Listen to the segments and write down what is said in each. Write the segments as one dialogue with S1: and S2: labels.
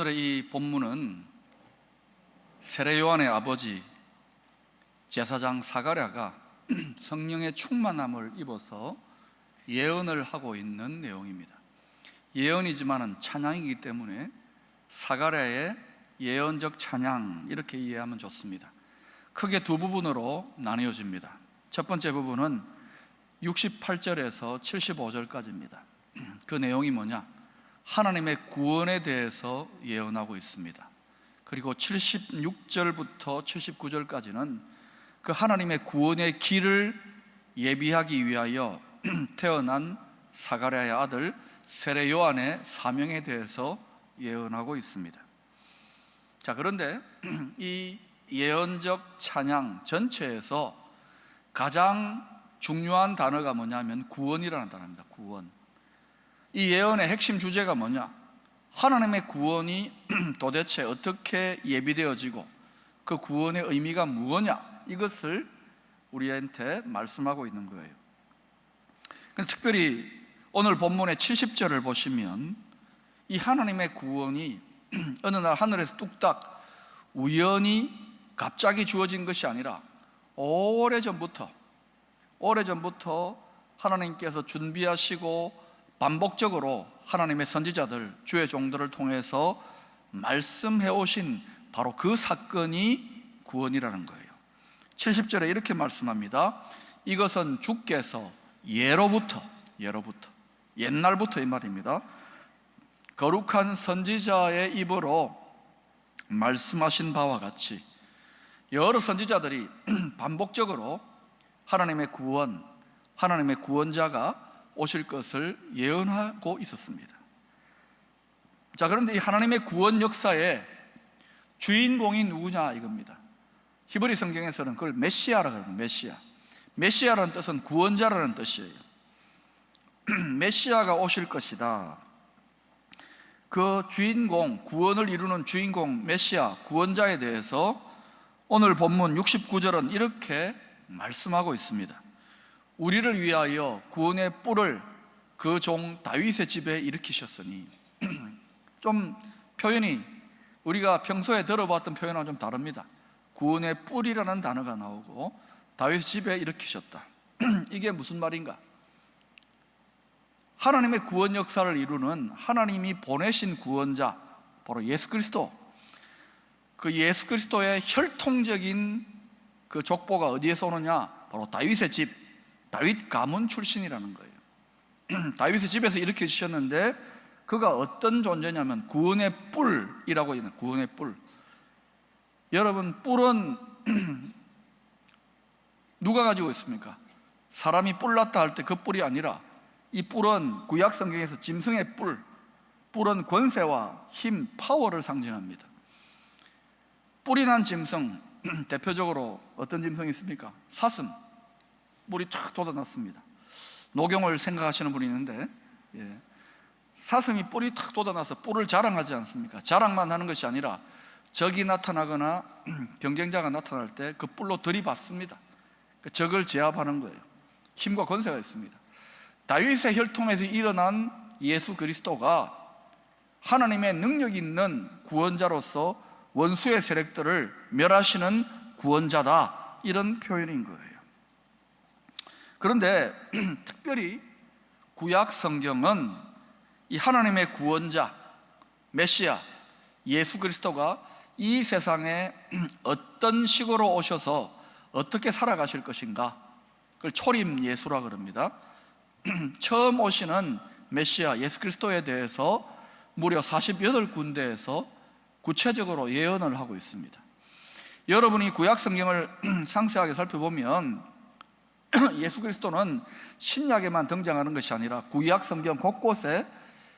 S1: 오늘의 이 본문은 세례 요한의 아버지 제사장 사가랴가 성령의 충만함을 입어서 예언을 하고 있는 내용입니다. 예언이지만은 찬양이기 때문에 사가랴의 예언적 찬양, 이렇게 이해하면 좋습니다. 크게 두 부분으로 나뉘어집니다. 첫 번째 부분은 68절에서 75절까지입니다. 그 내용이 뭐냐? 하나님의 구원에 대해서 예언하고 있습니다. 그리고 76절부터 79절까지는 그 하나님의 구원의 길을 예비하기 위하여 태어난 사가랴의 아들 세례 요한의 사명에 대해서 예언하고 있습니다. 자, 그런데 이 예언적 찬양 전체에서 가장 중요한 단어가 뭐냐면 구원이라는 단어입니다. 구원. 이 예언의 핵심 주제가 뭐냐? 하나님의 구원이 도대체 어떻게 예비되어지고 그 구원의 의미가 무엇냐? 이것을 우리한테 말씀하고 있는 거예요. 특별히 오늘 본문의 70절을 보시면 이 하나님의 구원이 어느 날 하늘에서 뚝딱 우연히 갑자기 주어진 것이 아니라 오래전부터 하나님께서 준비하시고 반복적으로 하나님의 선지자들, 주의 종들을 통해서 말씀해 오신 바로 그 사건이 구원이라는 거예요. 70절에 이렇게 말씀합니다. 이것은 주께서 예로부터 옛날부터 이 말입니다. 거룩한 선지자의 입으로 말씀하신 바와 같이 여러 선지자들이 반복적으로 하나님의 구원, 하나님의 구원자가 오실 것을 예언하고 있었습니다. 자, 그런데 이 하나님의 구원 역사의 주인공이 누구냐 이겁니다. 히브리 성경에서는 그걸 메시아라고 합니다. 메시아라는 뜻은 구원자라는 뜻이에요. 메시아가 오실 것이다. 그 주인공, 구원을 이루는 주인공 메시아, 구원자에 대해서 오늘 본문 69절은 이렇게 말씀하고 있습니다. 우리를 위하여 구원의 뿔을 그 종 다윗의 집에 일으키셨으니 좀 표현이 우리가 평소에 들어봤던 표현과 좀 다릅니다. 구원의 뿔이라는 단어가 나오고 다윗의 집에 일으키셨다. 이게 무슨 말인가? 하나님의 구원 역사를 이루는 하나님이 보내신 구원자, 바로 예수 그리스도, 그 예수 그리스도의 혈통적인 그 족보가 어디에서 오느냐? 바로 다윗의 집, 다윗 가문 출신이라는 거예요. 다윗의 집에서 이렇게 주셨는데 그가 어떤 존재냐면 구원의 뿔이라고 있는 구원의 뿔. 여러분, 뿔은 누가 가지고 있습니까? 사람이 뿔났다 할 때 그 뿔이 아니라 이 뿔은 구약 성경에서 짐승의 뿔은 권세와 힘, 파워를 상징합니다. 뿔이 난 짐승, 대표적으로 어떤 짐승이 있습니까? 사슴, 뿔이 탁 돋아났습니다. 노경을 생각하시는 분이 있는데, 사슴이 뿔이 탁 돋아나서 뿔을 자랑하지 않습니까? 자랑만 하는 것이 아니라 적이 나타나거나 경쟁자가 나타날 때 그 뿔로 들이받습니다. 적을 제압하는 거예요. 힘과 권세가 있습니다. 다윗의 혈통에서 일어난 예수 그리스도가 하나님의 능력 있는 구원자로서 원수의 세력들을 멸하시는 구원자다, 이런 표현인 거예요. 그런데 특별히 구약 성경은 이 하나님의 구원자 메시아 예수 그리스도가 이 세상에 어떤 식으로 오셔서 어떻게 살아가실 것인가, 그걸 초림 예수라 그럽니다. 처음 오시는 메시아 예수 그리스도에 대해서 무려 48군데에서 구체적으로 예언을 하고 있습니다. 여러분이 구약 성경을 상세하게 살펴보면 예수 그리스도는 신약에만 등장하는 것이 아니라 구약 성경 곳곳에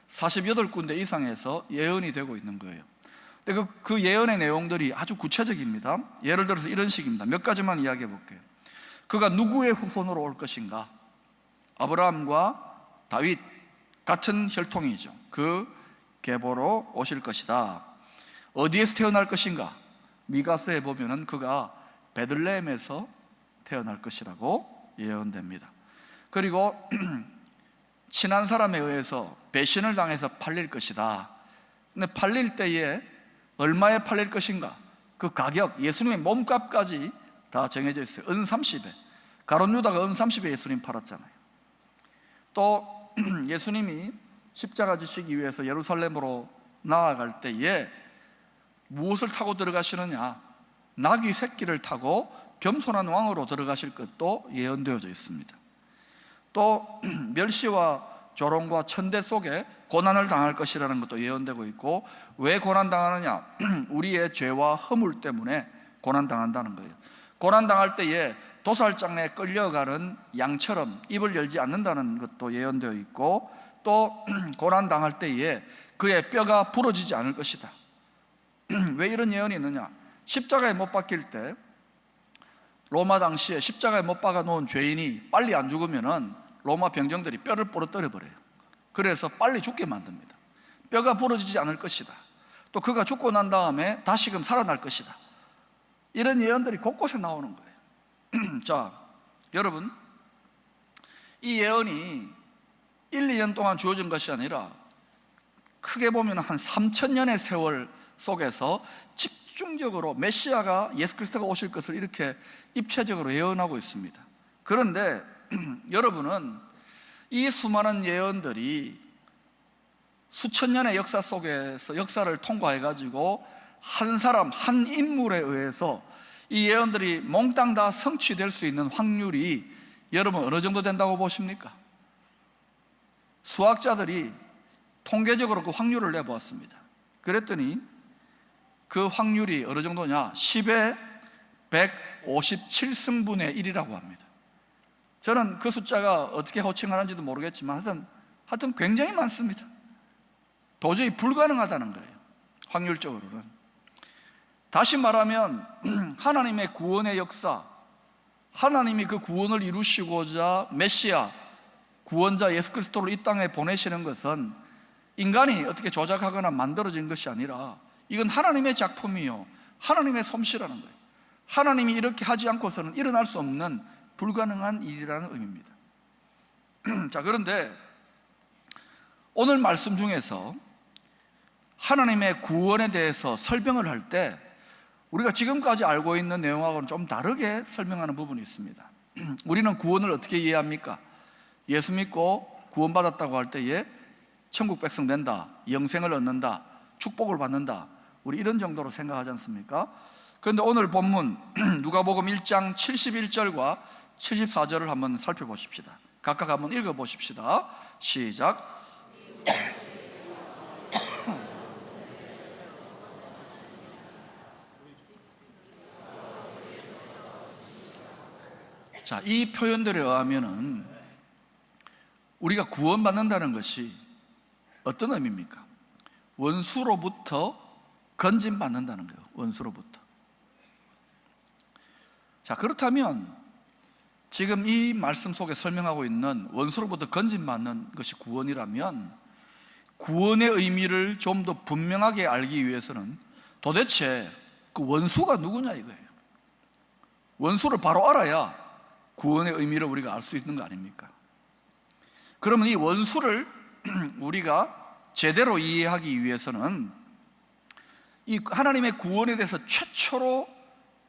S1: 48군데 이상에서 예언이 되고 있는 거예요. 근데 그 예언의 내용들이 아주 구체적입니다. 예를 들어서 이런 식입니다. 몇 가지만 이야기해 볼게요. 그가 누구의 후손으로 올 것인가? 아브라함과 다윗 같은 혈통이죠. 그 계보로 오실 것이다. 어디에서 태어날 것인가? 미가서에 보면은 그가 베들레헴에서 태어날 것이라고 예언됩니다. 그리고 친한 사람에 의해서 배신을 당해서 팔릴 것이다. 근데 팔릴 때에 얼마에 팔릴 것인가, 그 가격, 예수님의 몸값까지 다 정해져 있어요. 은 30에. 가룟 유다가 은 30에 예수님 팔았잖아요. 또 예수님이 십자가 지시기 위해서 예루살렘으로 나아갈 때에 무엇을 타고 들어가시느냐, 나귀 새끼를 타고 겸손한 왕으로 들어가실 것도 예언되어져 있습니다. 또 멸시와 조롱과 천대 속에 고난을 당할 것이라는 것도 예언되고 있고, 왜 고난당하느냐, 우리의 죄와 허물 때문에 고난당한다는 거예요. 고난당할 때에 도살장에 끌려가는 양처럼 입을 열지 않는다는 것도 예언되어 있고, 또 고난당할 때에 그의 뼈가 부러지지 않을 것이다. 왜 이런 예언이 있느냐, 십자가에 못 박힐 때 로마 당시에 십자가에 못 박아 놓은 죄인이 빨리 안 죽으면은 로마 병정들이 뼈를 부러뜨려 버려요. 그래서 빨리 죽게 만듭니다. 뼈가 부러지지 않을 것이다. 또 그가 죽고 난 다음에 다시금 살아날 것이다. 이런 예언들이 곳곳에 나오는 거예요. 자, 여러분, 이 예언이 1, 2년 동안 주어진 것이 아니라 크게 보면 한 3,000년의 세월 속에서 집중적으로 메시아가, 예수 그리스도가 오실 것을 이렇게 입체적으로 예언하고 있습니다. 그런데 여러분은 이 수많은 예언들이 수천 년의 역사 속에서 역사를 통과해 가지고 한 사람, 한 인물에 의해서 이 예언들이 몽땅 다 성취될 수 있는 확률이 여러분 어느 정도 된다고 보십니까? 수학자들이 통계적으로 그 확률을 내보았습니다. 그랬더니 그 확률이 어느 정도냐, 10의 157승분의 1이라고 합니다. 저는 그 숫자가 어떻게 호칭하는지도 모르겠지만 하여튼 굉장히 많습니다. 도저히 불가능하다는 거예요, 확률적으로는. 다시 말하면 하나님의 구원의 역사, 하나님이 그 구원을 이루시고자 메시아, 구원자 예수 그리스도를 이 땅에 보내시는 것은 인간이 어떻게 조작하거나 만들어진 것이 아니라 이건 하나님의 작품이요, 하나님의 솜씨라는 거예요. 하나님이 이렇게 하지 않고서는 일어날 수 없는 불가능한 일이라는 의미입니다. 자, 그런데 오늘 말씀 중에서 하나님의 구원에 대해서 설명을 할 때 우리가 지금까지 알고 있는 내용하고는 좀 다르게 설명하는 부분이 있습니다. 우리는 구원을 어떻게 이해합니까? 예수 믿고 구원받았다고 할 때에 천국 백성 된다, 영생을 얻는다, 축복을 받는다, 우리 이런 정도로 생각하지 않습니까? 그런데 오늘 본문 누가복음 1장 71절과 74절을 한번 살펴보십시다. 각각 한번 읽어보십시다. 시작. 자, 이 표현들에 의하면은 우리가 구원받는다는 것이 어떤 의미입니까? 원수로부터 건진받는다는 거예요. 원수로부터. 자, 그렇다면 지금 이 말씀 속에 설명하고 있는 원수로부터 건진받는 것이 구원이라면 구원의 의미를 좀 더 분명하게 알기 위해서는 도대체 그 원수가 누구냐 이거예요. 원수를 바로 알아야 구원의 의미를 우리가 알 수 있는 거 아닙니까? 그러면 이 원수를 우리가 제대로 이해하기 위해서는 이 하나님의 구원에 대해서 최초로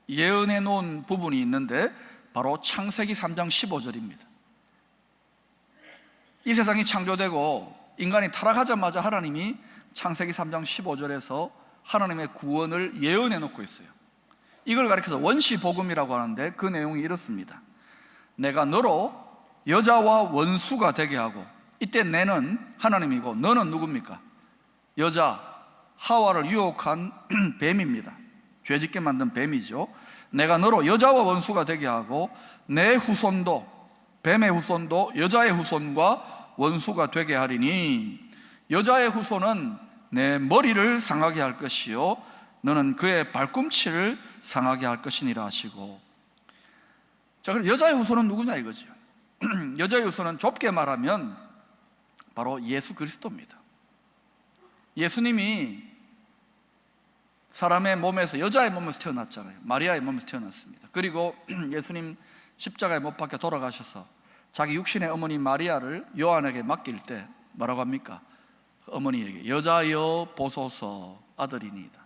S1: 예언해 놓은 부분이 있는데 바로 창세기 3장 15절입니다. 이 세상이 창조되고 인간이 타락하자마자 하나님이 창세기 3장 15절에서 하나님의 구원을 예언해 놓고 있어요. 이걸 가리켜서 원시복음이라고 하는데 그 내용이 이렇습니다. 내가 너로 여자와 원수가 되게 하고, 이때 내는 하나님이고 너는 누굽니까? 여자 하와를 유혹한 뱀입니다. 죄짓게 만든 뱀이죠. 내가 너로 여자와 원수가 되게 하고 내 후손도, 뱀의 후손도 여자의 후손과 원수가 되게 하리니 여자의 후손은 내 머리를 상하게 할 것이요 너는 그의 발꿈치를 상하게 할 것이니라 하시고. 자, 그럼 여자의 후손은 누구냐 이거죠. 여자의 후손은 좁게 말하면 바로 예수 그리스도입니다. 예수님이 사람의 몸에서, 여자의 몸에서 태어났잖아요. 마리아의 몸에서 태어났습니다. 그리고 예수님 십자가에 못 박혀 돌아가셔서 자기 육신의 어머니 마리아를 요한에게 맡길 때 뭐라고 합니까? 어머니에게 여자여 보소서 아들이니이다.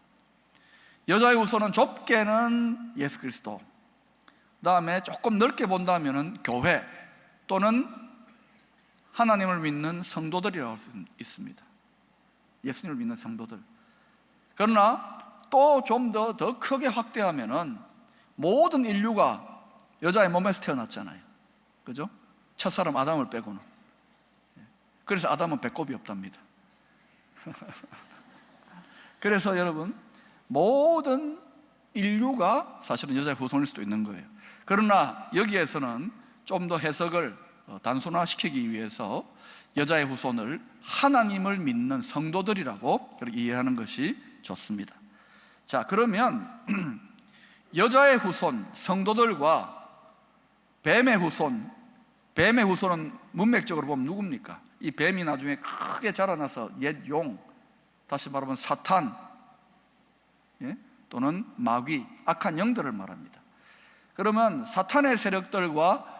S1: 여자의 후손은 좁게는 예수 그리스도, 그 다음에 조금 넓게 본다면 교회 또는 하나님을 믿는 성도들이라고 할 수 있습니다. 예수님을 믿는 성도들. 그러나 또 좀 더 크게 확대하면은 모든 인류가 여자의 몸에서 태어났잖아요. 그죠? 첫사람 아담을 빼고는. 그래서 아담은 배꼽이 없답니다. 그래서 여러분, 모든 인류가 사실은 여자의 후손일 수도 있는 거예요. 그러나 여기에서는 좀 더 해석을 단순화시키기 위해서 여자의 후손을 하나님을 믿는 성도들이라고 그렇게 이해하는 것이 좋습니다. 자, 그러면 여자의 후손 성도들과 뱀의 후손은 문맥적으로 보면 누굽니까? 이 뱀이 나중에 크게 자라나서 옛 용, 다시 말하면 사탄, 또는 마귀, 악한 영들을 말합니다. 그러면 사탄의 세력들과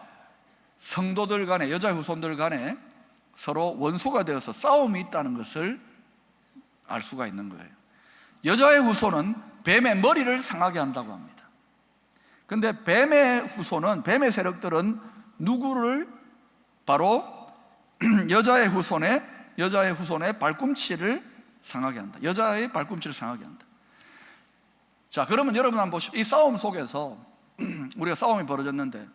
S1: 성도들 간에, 여자의 후손들 간에 서로 원수가 되어서 싸움이 있다는 것을 알 수가 있는 거예요. 여자의 후손은 뱀의 머리를 상하게 한다고 합니다. 근데 뱀의 후손은, 뱀의 세력들은 누구를? 바로 여자의 후손의 발꿈치를 상하게 한다. 여자의 발꿈치를 상하게 한다. 자, 그러면 여러분 한번 보십시오. 이 싸움 속에서 우리가 싸움이 벌어졌는데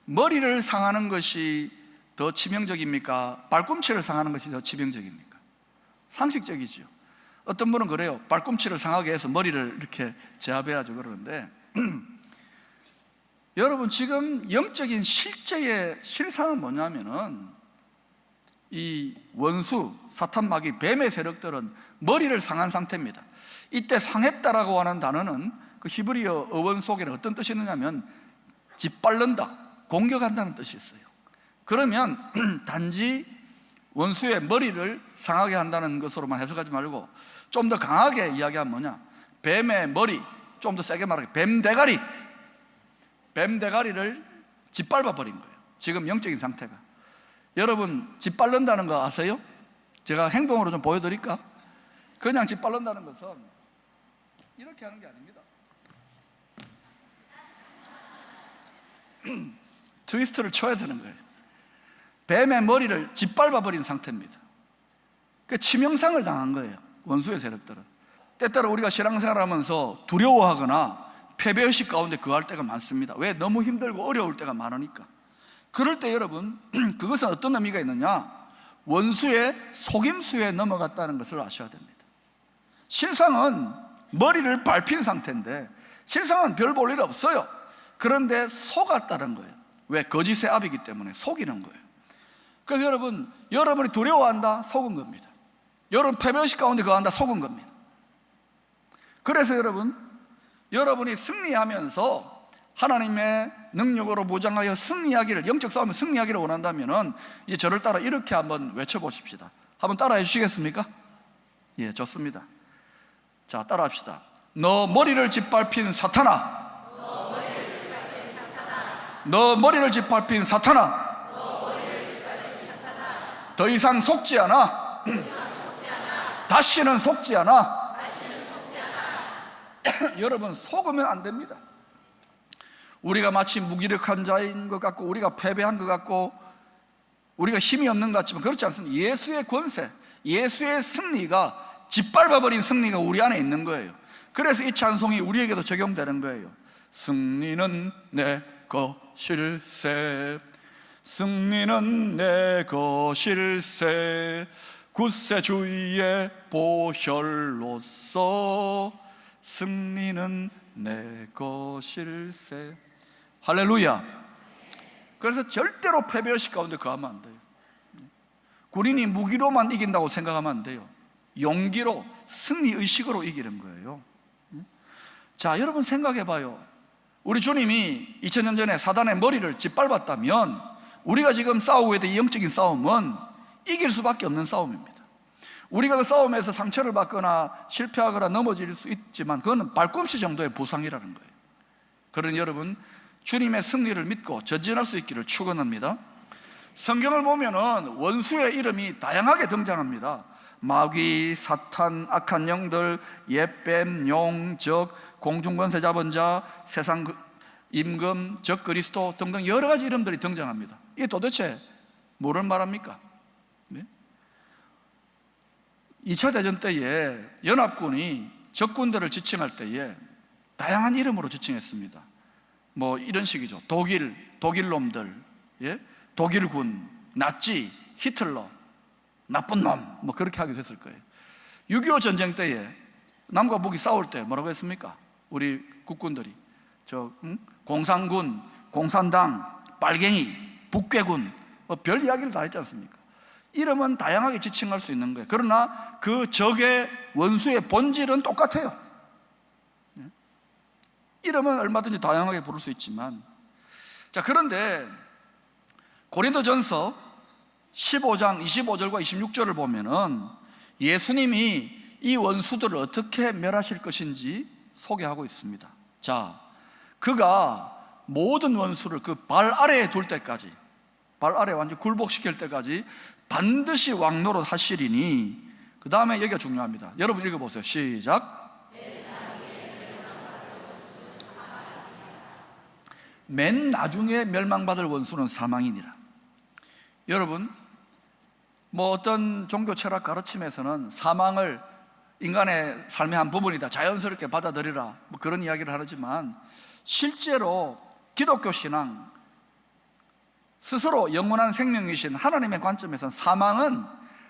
S1: 머리를 상하는 것이 더 치명적입니까? 발꿈치를 상하는 것이 더 치명적입니까? 상식적이죠. 어떤 분은 그래요. 발꿈치를 상하게 해서 머리를 이렇게 제압해야죠 그러는데 여러분, 지금 영적인 실제의 실상은 뭐냐면은 이 원수, 사탄, 마귀, 뱀의 세력들은 머리를 상한 상태입니다. 이때 상했다라고 하는 단어는 그 히브리어 어원 속에는 어떤 뜻이 있느냐면 짓밟는다, 공격한다는 뜻이 있어요. 그러면 단지 원수의 머리를 상하게 한다는 것으로만 해석하지 말고 좀 더 강하게 이야기하면 뭐냐? 뱀의 머리, 좀 더 세게 말하면 뱀 대가리를 짓밟아 버린 거예요. 지금 영적인 상태가. 여러분, 짓밟는다는 거 아세요? 제가 행동으로 좀 보여드릴까? 그냥 짓밟는다는 것은 이렇게 하는 게 아닙니다. 트위스트를 쳐야 되는 거예요. 뱀의 머리를 짓밟아 버린 상태입니다. 그 치명상을 당한 거예요, 원수의 세력들은. 때때로 우리가 신앙생활을 하면서 두려워하거나 패배의식 가운데 거할 때가 많습니다. 왜? 너무 힘들고 어려울 때가 많으니까. 그럴 때 여러분, 그것은 어떤 의미가 있느냐? 원수의 속임수에 넘어갔다는 것을 아셔야 됩니다. 실상은 머리를 밟힌 상태인데 실상은 별 볼 일 없어요. 그런데 속았다는 거예요. 왜? 거짓의 압이기 때문에 속이는 거예요. 그래서 여러분이 두려워한다? 속은 겁니다. 여러분 패배의식 가운데 거한다? 속은 겁니다. 그래서 여러분이 승리하면서 하나님의 능력으로 무장하여 승리하기를, 영적 싸움에 승리하기를 원한다면 이제 저를 따라 이렇게 한번 외쳐보십시다. 한번 따라해 주시겠습니까? 예, 좋습니다. 자, 따라합시다. 너 머리를 짓밟힌 사탄아, 너 머리를 짓밟힌 사탄아, 더 이상 속지 않아. 다시는 속지 않아. 여러분, 속으면 안 됩니다. 우리가 마치 무기력한 자인 것 같고 우리가 패배한 것 같고 우리가 힘이 없는 것 같지만 그렇지 않습니다. 예수의 권세, 예수의 승리가, 짓밟아버린 승리가 우리 안에 있는 거예요. 그래서 이 찬송이 우리에게도 적용되는 거예요. 승리는 내 것일세, 승리는 내 것일세, 구세주의 보혈로서 승리는 내 것일세. 할렐루야. 그래서 절대로 패배의식 가운데 거하면 안 돼요. 군인이 무기로만 이긴다고 생각하면 안 돼요. 용기로, 승리의식으로 이기는 거예요. 자, 여러분 생각해 봐요. 우리 주님이 2000년 전에 사단의 머리를 짓밟았다면 우리가 지금 싸우고 있는 이 영적인 싸움은 이길 수밖에 없는 싸움입니다. 우리가 그 싸움에서 상처를 받거나 실패하거나 넘어질 수 있지만 그거는 발꿈치 정도의 부상이라는 거예요. 그러니 여러분, 주님의 승리를 믿고 전진할 수 있기를 축원합니다. 성경을 보면은 원수의 이름이 다양하게 등장합니다. 마귀, 사탄, 악한 영들, 옛뱀, 용, 적, 공중권세 잡은 자, 세상 임금, 적 그리스도 등등 여러 가지 이름들이 등장합니다. 이게 도대체 뭐를 말합니까? 네? 2차 대전 때에 연합군이 적군들을 지칭할 때에 다양한 이름으로 지칭했습니다. 뭐 이런 식이죠. 독일 놈들, 예? 독일군, 나치, 히틀러, 나쁜 놈, 뭐 그렇게 하게 됐을 거예요. 6.25 전쟁 때에 남과 북이 싸울 때 뭐라고 했습니까? 우리 국군들이 공산군, 공산당, 빨갱이, 북괴군, 뭐 별 이야기를 다 했지 않습니까? 이름은 다양하게 지칭할 수 있는 거예요. 그러나 그 적의 원수의 본질은 똑같아요. 이름은 얼마든지 다양하게 부를 수 있지만, 자, 그런데 고린도전서 15장 25절과 26절을 보면은 예수님이 이 원수들을 어떻게 멸하실 것인지 소개하고 있습니다. 자, 그가 모든 원수를 그 발 아래에 둘 때까지, 발 아래에 완전히 굴복시킬 때까지 반드시 왕노릇 하시리니, 그 다음에 여기가 중요합니다. 여러분 읽어보세요. 시작. 맨 나중에 멸망받을 원수는 사망이니라. 여러분, 뭐 어떤 종교 철학 가르침에서는 사망을 인간의 삶의 한 부분이다, 자연스럽게 받아들이라, 뭐 그런 이야기를 하지만 실제로 기독교 신앙, 스스로 영원한 생명이신 하나님의 관점에서는 사망은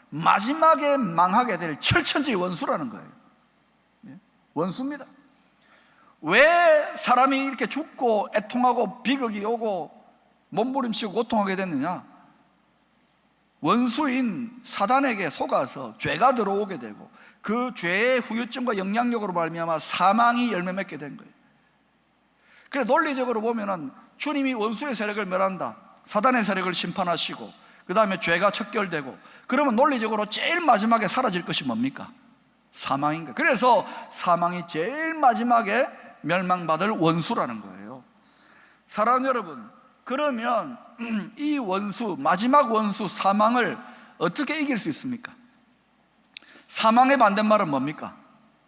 S1: 마지막에 망하게 될 철천지의 원수라는 거예요. 원수입니다. 왜 사람이 이렇게 죽고 애통하고 비극이 오고 몸부림치고 고통하게 됐느냐? 원수인 사단에게 속아서 죄가 들어오게 되고 그 죄의 후유증과 영향력으로 말미암아 사망이 열매 맺게 된 거예요. 그래, 논리적으로 보면은 주님이 원수의 세력을 멸한다, 사단의 세력을 심판하시고 그 다음에 죄가 척결되고, 그러면 논리적으로 제일 마지막에 사라질 것이 뭡니까? 사망인 거예요. 그래서 사망이 제일 마지막에 멸망받을 원수라는 거예요. 사랑하는 여러분, 그러면 이 원수, 마지막 원수 사망을 어떻게 이길 수 있습니까? 사망의 반대말은 뭡니까?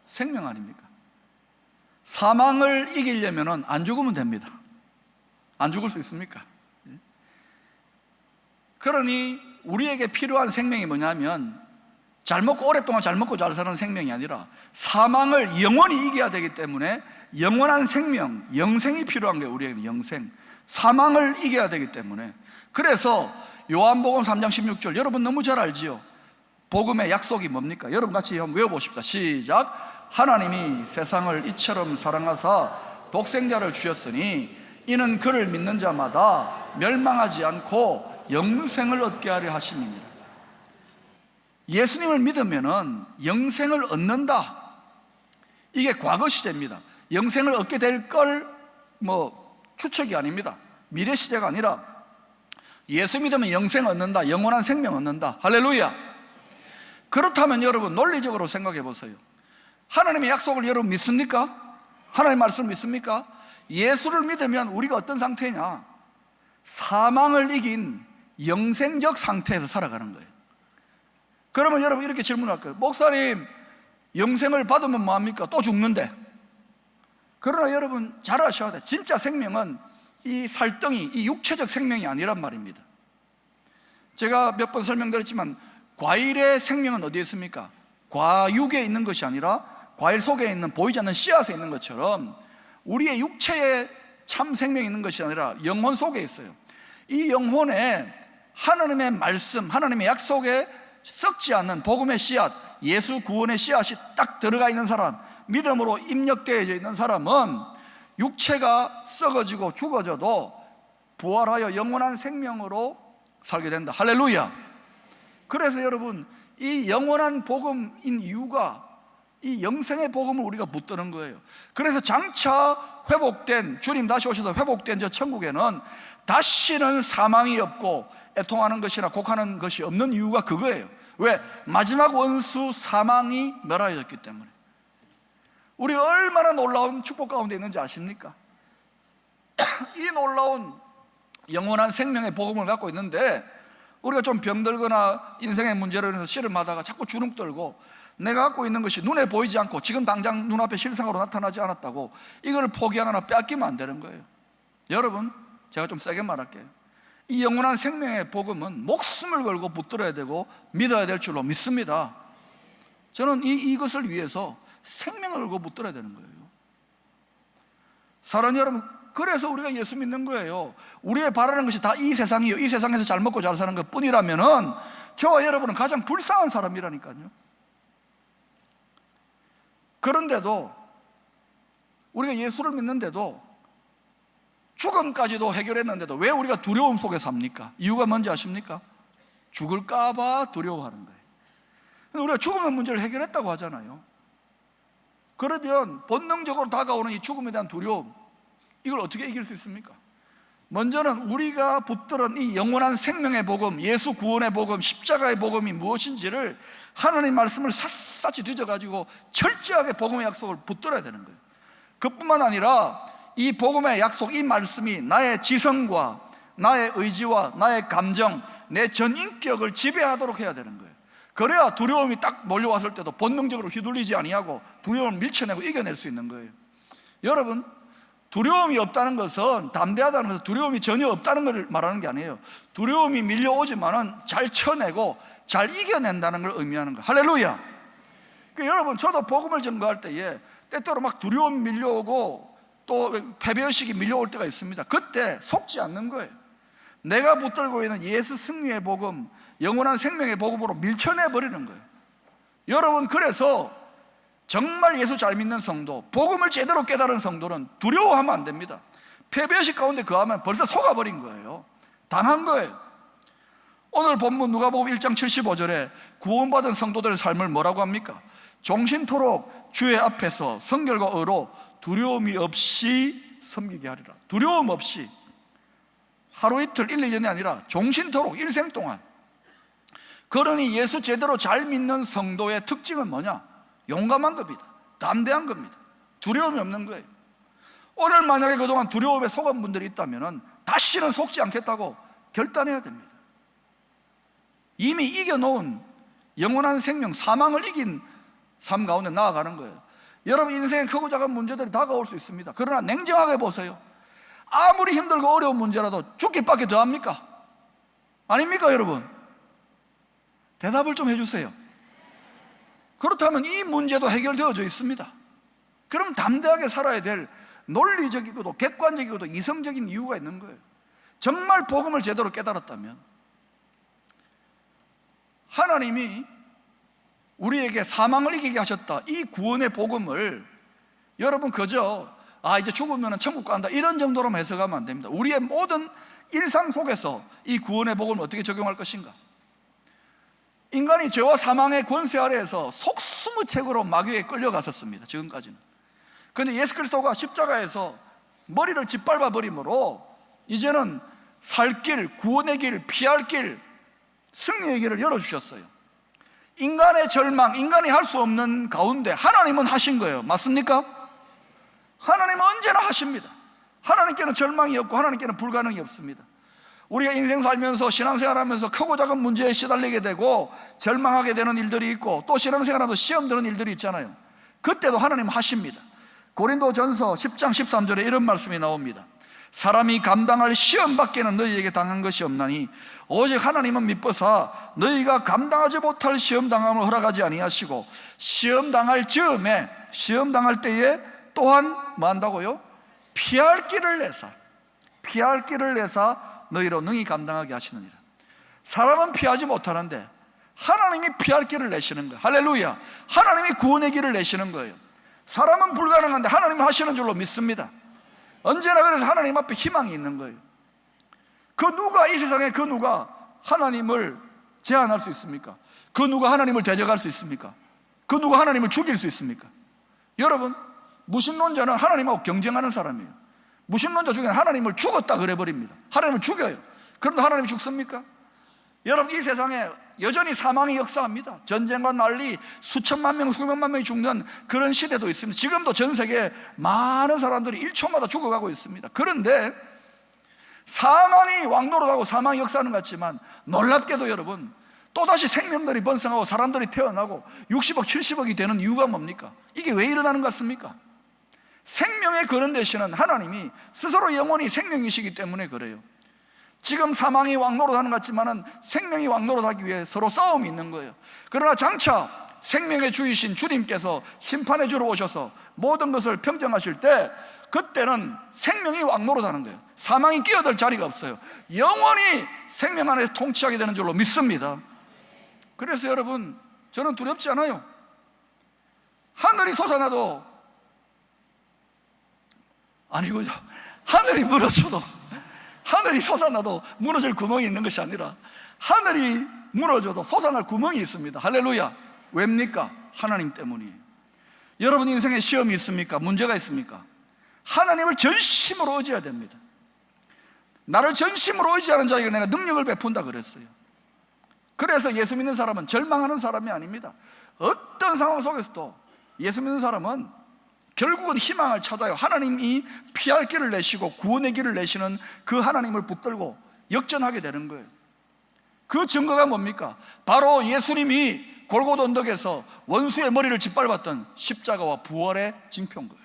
S1: 생명 아닙니까? 사망을 이기려면 안 죽으면 됩니다. 안 죽을 수 있습니까? 그러니 우리에게 필요한 생명이 뭐냐면, 잘 먹고 오랫동안 잘 먹고 잘 사는 생명이 아니라 사망을 영원히 이겨야 되기 때문에 영원한 생명, 영생이 필요한 거예요. 우리에게는 영생, 사망을 이겨야 되기 때문에. 그래서 요한복음 3장 16절 여러분 너무 잘 알지요? 복음의 약속이 뭡니까? 여러분 같이 한번 외워봅시다. 시작. 하나님이 세상을 이처럼 사랑하사 독생자를 주셨으니 이는 그를 믿는 자마다 멸망하지 않고 영생을 얻게 하려 하심이니라. 예수님을 믿으면 영생을 얻는다, 이게 과거 시제입니다. 영생을 얻게 될 걸 추측이 아닙니다. 미래 시제가 아니라 예수 믿으면 영생 얻는다, 영원한 생명 얻는다. 할렐루야. 그렇다면 여러분 논리적으로 생각해 보세요. 하나님의 약속을 여러분 믿습니까? 하나님의 말씀 믿습니까? 예수를 믿으면 우리가 어떤 상태냐? 사망을 이긴 영생적 상태에서 살아가는 거예요. 그러면 여러분 이렇게 질문할 거예요. 목사님, 영생을 받으면 뭐합니까? 또 죽는데. 그러나 여러분 잘 아셔야 돼. 진짜 생명은 이 살덩이, 이 육체적 생명이 아니란 말입니다. 제가 몇 번 설명드렸지만 과일의 생명은 어디에 있습니까? 과육에 있는 것이 아니라 과일 속에 있는 보이지 않는 씨앗에 있는 것처럼 우리의 육체에 참 생명이 있는 것이 아니라 영혼 속에 있어요. 이 영혼에 하나님의 말씀, 하나님의 약속에 썩지 않는 복음의 씨앗, 예수 구원의 씨앗이 딱 들어가 있는 사람, 믿음으로 입력되어 있는 사람은 육체가 썩어지고 죽어져도 부활하여 영원한 생명으로 살게 된다. 할렐루야. 그래서 여러분 이 영원한 복음인 이유가 이 영생의 복음을 우리가 붙드는 거예요. 그래서 장차 회복된, 주님 다시 오셔서 회복된 저 천국에는 다시는 사망이 없고 애통하는 것이나 곡하는 것이 없는 이유가 그거예요. 왜? 마지막 원수 사망이 멸하여졌기 때문에. 우리가 얼마나 놀라운 축복 가운데 있는지 아십니까? 이 놀라운 영원한 생명의 복음을 갖고 있는데 우리가 좀 병들거나 인생의 문제로 인해서 씨름하다가 자꾸 주눅들고 내가 갖고 있는 것이 눈에 보이지 않고 지금 당장 눈앞에 실상으로 나타나지 않았다고 이걸 포기하거나 빼앗기면 안 되는 거예요. 여러분, 제가 좀 세게 말할게요. 이 영원한 생명의 복음은 목숨을 걸고 붙들어야 되고 믿어야 될 줄로 믿습니다. 저는 이것을 위해서 생명을 걸고 붙들어야 되는 거예요. 사랑하는 여러분, 그래서 우리가 예수 믿는 거예요. 우리의 바라는 것이 다 이 세상이요, 이 세상에서 잘 먹고 잘 사는 것 뿐이라면은 저와 여러분은 가장 불쌍한 사람이라니까요. 그런데도 우리가 예수를 믿는데도 죽음까지도 해결했는데도 왜 우리가 두려움 속에 삽니까? 이유가 뭔지 아십니까? 죽을까 봐 두려워하는 거예요. 우리가 죽음의 문제를 해결했다고 하잖아요. 그러면 본능적으로 다가오는 이 죽음에 대한 두려움, 이걸 어떻게 이길 수 있습니까? 먼저는 우리가 붙들은 이 영원한 생명의 복음, 예수 구원의 복음, 십자가의 복음이 무엇인지를 하나님 말씀을 샅샅이 뒤져가지고 철저하게 복음의 약속을 붙들어야 되는 거예요. 그뿐만 아니라 이 복음의 약속, 이 말씀이 나의 지성과 나의 의지와 나의 감정, 내 전 인격을 지배하도록 해야 되는 거예요. 그래야 두려움이 딱 몰려왔을 때도 본능적으로 휘둘리지 아니하고 두려움을 밀쳐내고 이겨낼 수 있는 거예요. 여러분, 두려움이 없다는 것은, 담대하다는 것은 두려움이 전혀 없다는 걸 말하는 게 아니에요. 두려움이 밀려오지만은 잘 쳐내고 잘 이겨낸다는 걸 의미하는 거예요. 할렐루야. 그러니까 여러분, 저도 복음을 전거할 때에 때때로 막 두려움이 밀려오고 또 패배의식이 밀려올 때가 있습니다. 그때 속지 않는 거예요. 내가 붙들고 있는 예수 승리의 복음, 영원한 생명의 복음으로 밀쳐내버리는 거예요. 여러분, 그래서 정말 예수 잘 믿는 성도, 복음을 제대로 깨달은 성도는 두려워하면 안 됩니다. 패배의식 가운데 거하면 벌써 속아버린 거예요. 당한 거예요. 오늘 본문 누가복음 1장 75절에 구원받은 성도들의 삶을 뭐라고 합니까? 종신토록 주의 앞에서 성결과 의로 두려움이 없이 섬기게 하리라. 두려움 없이 하루 이틀 1, 2년이 아니라 종신토록 일생 동안. 그러니 예수 제대로 잘 믿는 성도의 특징은 뭐냐? 용감한 겁니다. 담대한 겁니다. 두려움이 없는 거예요. 오늘 만약에 그동안 두려움에 속은 분들이 있다면 다시는 속지 않겠다고 결단해야 됩니다. 이미 이겨놓은 영원한 생명, 사망을 이긴 삶 가운데 나아가는 거예요. 여러분, 인생에 크고 작은 문제들이 다가올 수 있습니다. 그러나 냉정하게 보세요. 아무리 힘들고 어려운 문제라도 죽기밖에 더 합니까? 아닙니까, 여러분? 대답을 좀 해주세요. 그렇다면 이 문제도 해결되어져 있습니다. 그럼 담대하게 살아야 될 논리적이고도 객관적이고도 이성적인 이유가 있는 거예요. 정말 복음을 제대로 깨달았다면 하나님이 우리에게 사망을 이기게 하셨다, 이 구원의 복음을 여러분 그저 이제 죽으면 천국 간다 이런 정도로만 해석하면 안 됩니다. 우리의 모든 일상 속에서 이 구원의 복음을 어떻게 적용할 것인가? 인간이 죄와 사망의 권세 아래에서 속수무책으로 마귀에 끌려갔었습니다. 지금까지는. 그런데 예수 그리스도가 십자가에서 머리를 짓밟아 버림으로 이제는 살 길, 구원의 길, 피할 길, 승리의 길을 열어주셨어요. 인간의 절망, 인간이 할 수 없는 가운데 하나님은 하신 거예요. 맞습니까? 하나님은 언제나 하십니다. 하나님께는 절망이 없고 하나님께는 불가능이 없습니다. 우리가 인생 살면서 신앙생활하면서 크고 작은 문제에 시달리게 되고 절망하게 되는 일들이 있고 또 신앙생활하면서 시험 드는 일들이 있잖아요. 그때도 하나님은 하십니다. 고린도전서 10장 13절에 이런 말씀이 나옵니다. 사람이 감당할 시험 밖에는 너희에게 당한 것이 없나니 오직 하나님은 미쁘사 너희가 감당하지 못할 시험 당함을 허락하지 아니하시고 시험 당할 즈음에, 시험 당할 때에 또한 뭐 한다고요? 피할 길을 내사 너희로 능히 감당하게 하시느니라. 사람은 피하지 못하는데 하나님이 피할 길을 내시는 거예요. 할렐루야. 하나님이 구원의 길을 내시는 거예요. 사람은 불가능한데 하나님은 하시는 줄로 믿습니다. 언제나 그래서 하나님 앞에 희망이 있는 거예요. 이 세상에 그 누가 하나님을 제한할 수 있습니까? 그 누가 하나님을 대적할 수 있습니까? 그 누가 하나님을 죽일 수 있습니까? 여러분, 무신론자는 하나님하고 경쟁하는 사람이에요. 무신론자 중에는 하나님을 죽었다 그래버립니다. 하나님을 죽여요. 그런데 하나님이 죽습니까? 여러분, 이 세상에 여전히 사망이 역사합니다. 전쟁과 난리, 수천만 명, 수백만 명이 죽는 그런 시대도 있습니다. 지금도 전 세계에 많은 사람들이 1초마다 죽어가고 있습니다. 그런데 사망이 왕노릇하고 사망이 역사하는 것 같지만 놀랍게도 여러분, 또다시 생명들이 번성하고 사람들이 태어나고 60억 70억이 되는 이유가 뭡니까? 이게 왜 일어나는 것 같습니까? 생명의 근원 되시는 하나님이 스스로 영원히 생명이시기 때문에 그래요. 지금 사망이 왕노릇하는 것 같지만 생명이 왕노릇하기 위해 서로 싸움이 있는 거예요. 그러나 장차 생명의 주이신 주님께서 심판의 주로 오셔서 모든 것을 평정하실 때, 그때는 생명이 왕노릇하는 거예요. 사망이 끼어들 자리가 없어요. 영원히 생명 안에서 통치하게 되는 줄로 믿습니다. 그래서 여러분, 저는 두렵지 않아요. 하늘이 솟아나도, 아니고 하늘이 무너져도, 하늘이 솟아나도 무너질 구멍이 있는 것이 아니라 하늘이 무너져도 솟아날 구멍이 있습니다. 할렐루야. 왜입니까? 하나님 때문이에요. 여러분 인생에 시험이 있습니까? 문제가 있습니까? 하나님을 전심으로 의지해야 됩니다. 나를 전심으로 의지하는 자에게 내가 능력을 베푼다 그랬어요. 그래서 예수 믿는 사람은 절망하는 사람이 아닙니다. 어떤 상황 속에서도 예수 믿는 사람은 결국은 희망을 찾아요. 하나님이 피할 길을 내시고 구원의 길을 내시는 그 하나님을 붙들고 역전하게 되는 거예요. 그 증거가 뭡니까? 바로 예수님이 골고다 언덕에서 원수의 머리를 짓밟았던 십자가와 부활의 징표인 거예요.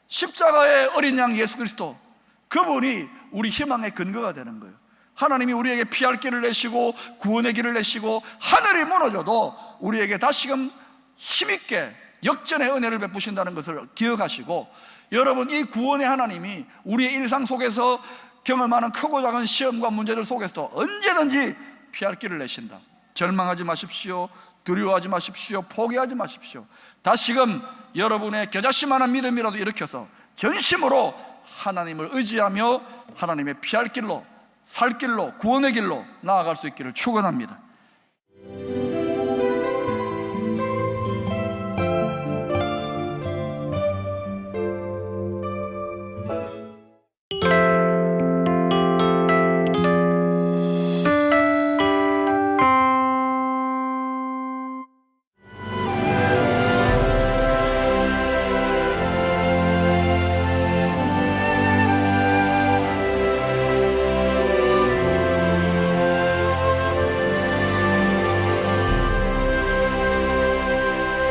S1: 십자가의 어린 양 예수 그리스도, 그분이 우리 희망의 근거가 되는 거예요. 하나님이 우리에게 피할 길을 내시고 구원의 길을 내시고 하늘이 무너져도 우리에게 다시금 힘있게 역전의 은혜를 베푸신다는 것을 기억하시고, 여러분 이 구원의 하나님이 우리의 일상 속에서 경험하는 크고 작은 시험과 문제들 속에서도 언제든지 피할 길을 내신다. 절망하지 마십시오. 두려워하지 마십시오. 포기하지 마십시오. 다시금 여러분의 겨자씨만한 믿음이라도 일으켜서 전심으로 하나님을 의지하며 하나님의 피할 길로, 살 길로, 구원의 길로 나아갈 수 있기를 축원합니다.